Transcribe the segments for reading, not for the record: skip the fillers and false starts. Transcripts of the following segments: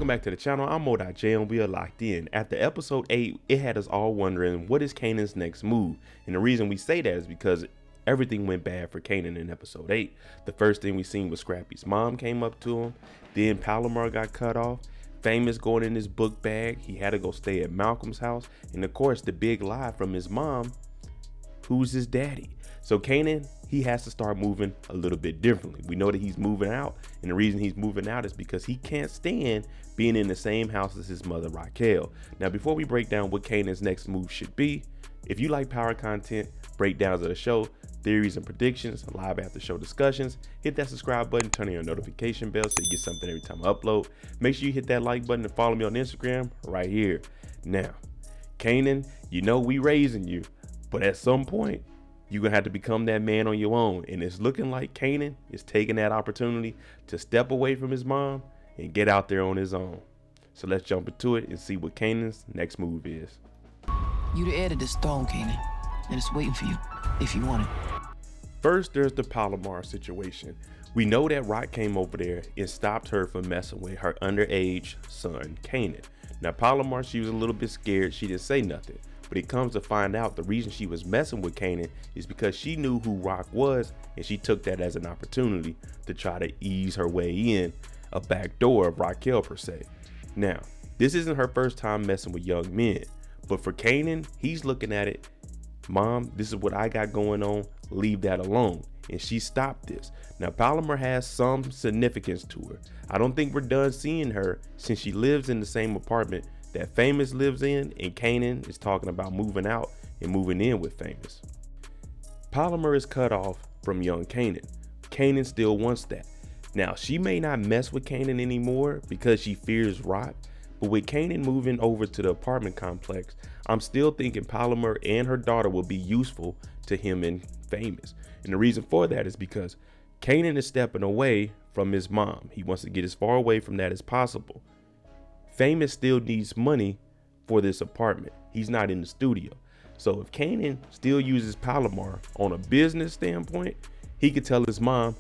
Welcome back to the channel. I'm Mo.J and we are locked in. After episode 8, it had us all wondering what is Kanan's next move. And the reason we say that is because everything went bad for Kanan in episode 8. The first thing we seen was Scrappy's mom came up to him. Then Palomar got cut off. Famous going in his book bag. He had to go stay at Malcolm's house. And of course, the big lie from his mom, who's his daddy. So Kanan, he has to start moving a little bit differently. We know that he's moving out, and the reason he's moving out is because he can't stand being in the same house as his mother, Raquel. Now, before we break down what Kanan's next move should be, if you like power content, breakdowns of the show, theories and predictions, live after show discussions, hit that subscribe button, turn on your notification bell so you get something every time I upload. Make sure you hit that like button and follow me on Instagram right here. Now, Kanan, you know we raising you, but at some point, you're going to have to become that man on your own. And it's looking like Kanan is taking that opportunity to step away from his mom and get out there on his own. So let's jump into it and see what Kanan's next move is. You the heir to this throne, Kanan, and it's waiting for you if you want it. First, there's the Palomar situation. We know that Rock came over there and stopped her from messing with her underage son, Kanan. Now, Palomar, she was a little bit scared. She didn't say nothing. But it comes to find out the reason she was messing with Kanan is because she knew who Rock was, and she took that as an opportunity to try to ease her way in a back door of Raquel per se. Now, this isn't her first time messing with young men, but for Kanan, he's looking at it, Mom, this is what I got going on, leave that alone. And she stopped this. Now, Palomar has some significance to her. I don't think we're done seeing her since she lives in the same apartment that Famous lives in, and Kanan is talking about moving out and moving in with Famous. Palomar is cut off from young Kanan. Kanan still wants that. Now, she may not mess with Kanan anymore because she fears Rock, but with Kanan moving over to the apartment complex, I'm still thinking Palomar and her daughter will be useful to him and Famous. And the reason for that is because Kanan is stepping away from his mom. He wants to get as far away from that as possible. Famous still needs money for this apartment. He's not in the studio. So if Kanan still uses Palomar on a business standpoint, he could tell his mom,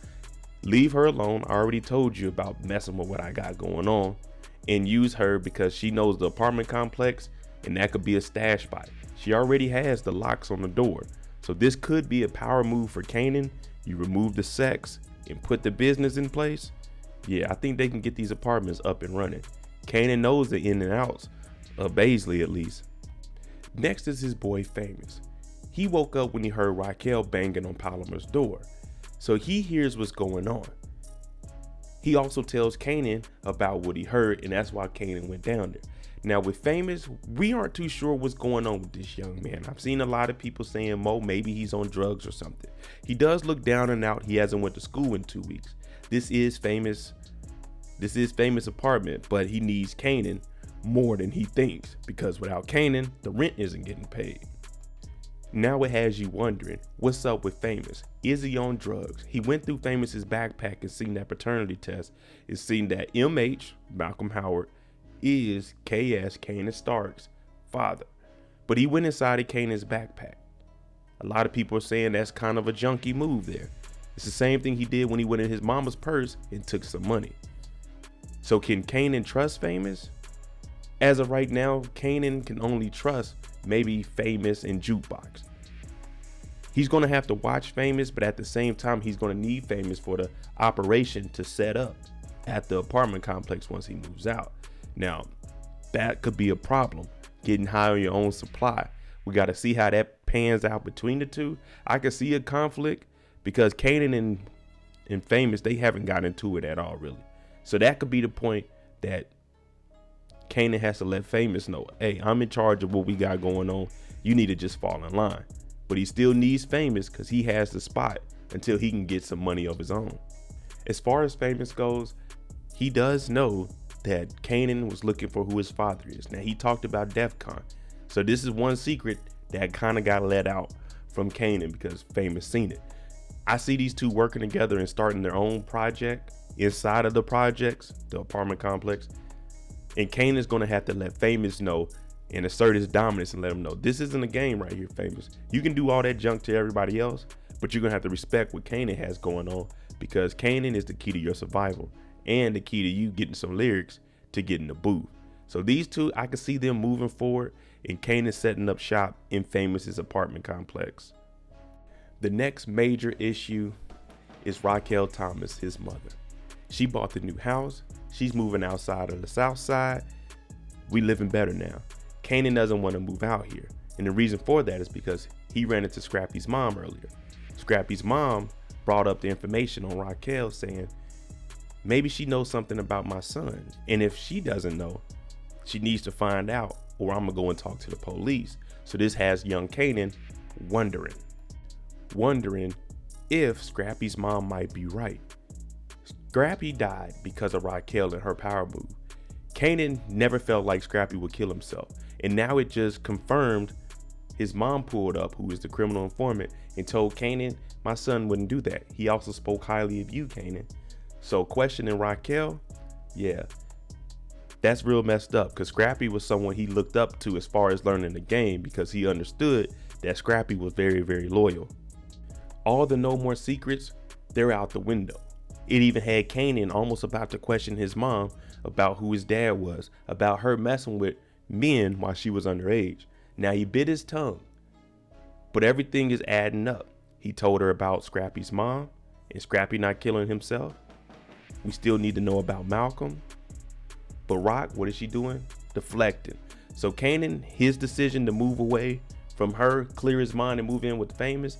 leave her alone. I already told you about messing with what I got going on, and use her because she knows the apartment complex and that could be a stash spot. She already has the locks on the door. So this could be a power move for Kanan. You remove the sex and put the business in place. Yeah, I think they can get these apartments up and running. Kanan knows the in and outs of Baisley at least. Next is his boy Famous. He woke up when he heard Raquel banging on Palomar's door. So he hears what's going on. He also tells Kanan about what he heard, and that's why Kanan went down there. Now with Famous, we aren't too sure what's going on with this young man. I've seen a lot of people saying, Mo, maybe he's on drugs or something. He does look down and out. He hasn't went to school in 2 weeks. This is Famous apartment, but he needs Kanan more than he thinks because without Kanan, the rent isn't getting paid. Now it has you wondering, what's up with Famous? Is he on drugs? He went through Famous's backpack and seen that paternity test and seen that MH, Malcolm Howard, is KS, Kanan Stark's father. But he went inside of Kanan's backpack. A lot of people are saying that's kind of a junky move there. It's the same thing he did when he went in his mama's purse and took some money. So can Kanan trust Famous? As of right now, Kanan can only trust maybe Famous and Jukebox. He's going to have to watch Famous, but at the same time, he's going to need Famous for the operation to set up at the apartment complex once he moves out. Now, that could be a problem, getting high on your own supply. We got to see how that pans out between the two. I could see a conflict because Kanan and Famous, they haven't gotten into it at all, really. So that could be the point that Kanan has to let Famous know, hey, I'm in charge of what we got going on. You need to just fall in line. But he still needs Famous because he has the spot until he can get some money of his own. As far as Famous goes, he does know that Kanan was looking for who his father is. Now, he talked about DEF CON. So this is one secret that kind of got let out from Kanan because Famous seen it. I see these two working together and starting their own project inside of the projects, the apartment complex. And Kanan's going to have to let Famous know and assert his dominance and let him know this isn't a game right here, Famous. You can do all that junk to everybody else, but you're going to have to respect what Kanan has going on because Kanan is the key to your survival and the key to you getting some lyrics to get in the booth. So these two, I can see them moving forward, and Kanan setting up shop in Famous's apartment complex. The next major issue is Raquel Thomas, his mother. She bought the new house. She's moving outside of the south side. We living better now. Kanan doesn't want to move out here. And the reason for that is because he ran into Scrappy's mom earlier. Scrappy's mom brought up the information on Raquel saying, maybe she knows something about my son. And if she doesn't know, she needs to find out, or I'm gonna go and talk to the police. So this has young Kanan wondering if Scrappy's mom might be right. Scrappy died because of Raquel and her power move. Kanan never felt like Scrappy would kill himself. And now it just confirmed his mom pulled up, who is the criminal informant, and told Kanan, my son wouldn't do that. He also spoke highly of you, Kanan. So questioning Raquel, yeah, that's real messed up, because Scrappy was someone he looked up to as far as learning the game, because he understood that Scrappy was very, very loyal. All the no more secrets, they're out the window. It even had Kanan almost about to question his mom about who his dad was, about her messing with men while she was underage. Now he bit his tongue, but everything is adding up. He told her about Scrappy's mom and Scrappy not killing himself. We still need to know about Malcolm. But Rock, what is she doing? Deflecting. So Kanan, his decision to move away from her, clear his mind and move in with the Famous,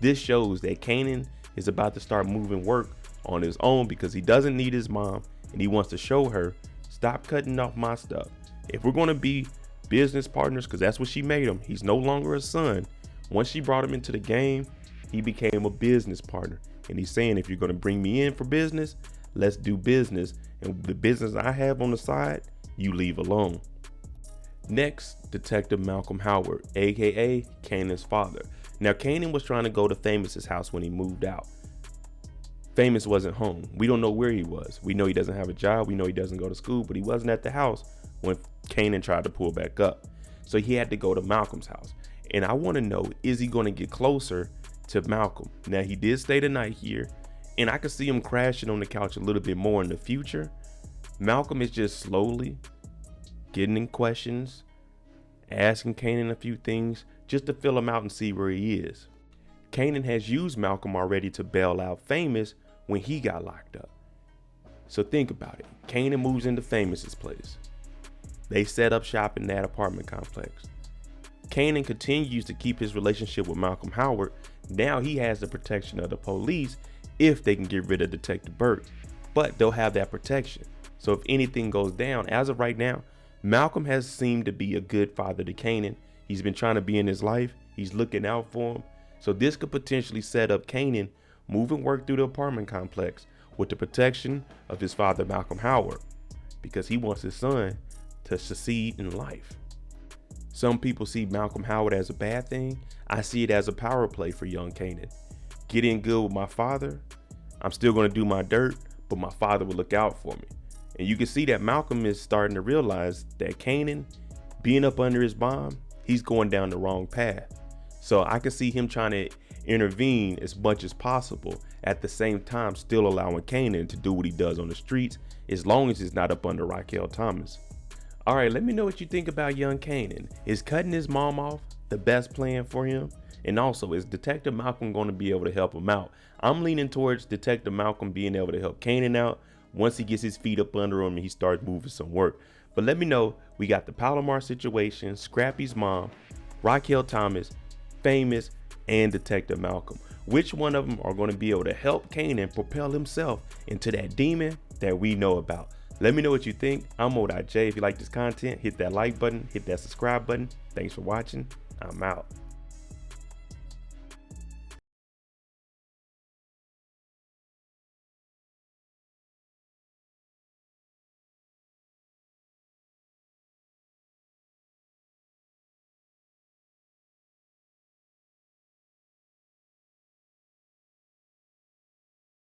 this shows that Kanan is about to start moving work on his own, because he doesn't need his mom, and he wants to show her, stop cutting off my stuff. If we're going to be business partners, because that's what she made him, he's no longer a son. Once she brought him into the game, he became a business partner. And he's saying, if you're going to bring me in for business, let's do business. And the business I have on the side, you leave alone. Next, Detective Malcolm Howard, aka Kanan's father. Now, Kanan was trying to go to Famous's house when he moved out. Famous wasn't home. We don't know where he was. We know he doesn't have a job. We know he doesn't go to school, but he wasn't at the house when Kanan tried to pull back up. So he had to go to Malcolm's house. And I want to know, is he going to get closer to Malcolm? Now, he did stay the night here, and I could see him crashing on the couch a little bit more in the future. Malcolm is just slowly getting in questions, asking Kanan a few things just to fill him out and see where he is. Kanan has used Malcolm already to bail out Famous when he got locked up. So think about it. Kanan moves into Famous's place. They set up shop in that apartment complex. Kanan continues to keep his relationship with Malcolm Howard. Now he has the protection of the police if they can get rid of Detective Burke, but they'll have that protection. So if anything goes down, as of right now, Malcolm has seemed to be a good father to Kanan. He's been trying to be in his life. He's looking out for him. So this could potentially set up Kanan moving work through the apartment complex with the protection of his father, Malcolm Howard, because he wants his son to succeed in life. Some people see Malcolm Howard as a bad thing. I see it as a power play for young Kanan. Get in good with my father. I'm still going to do my dirt, but my father will look out for me. And you can see that Malcolm is starting to realize that Kanan, being up under his bomb, he's going down the wrong path. So I can see him trying to intervene as much as possible, at the same time still allowing Kanan to do what he does on the streets, as long as it's not up under Raquel Thomas. All right, let me know what you think about young Kanan. Is cutting his mom off the best plan for him? And also, is Detective Malcolm going to be able to help him out? I'm leaning towards Detective Malcolm being able to help Kanan out once he gets his feet up under him and he starts moving some work. But let me know. We got the Palomar situation, Scrappy's mom, Raquel Thomas, Famous, and Detective Malcolm. Which one of them are going to be able to help Kanan propel himself into that demon that we know about? Let me know what you think. I'm Mo.J. If you like this content, hit that like button, hit that subscribe button. Thanks for watching. I'm out.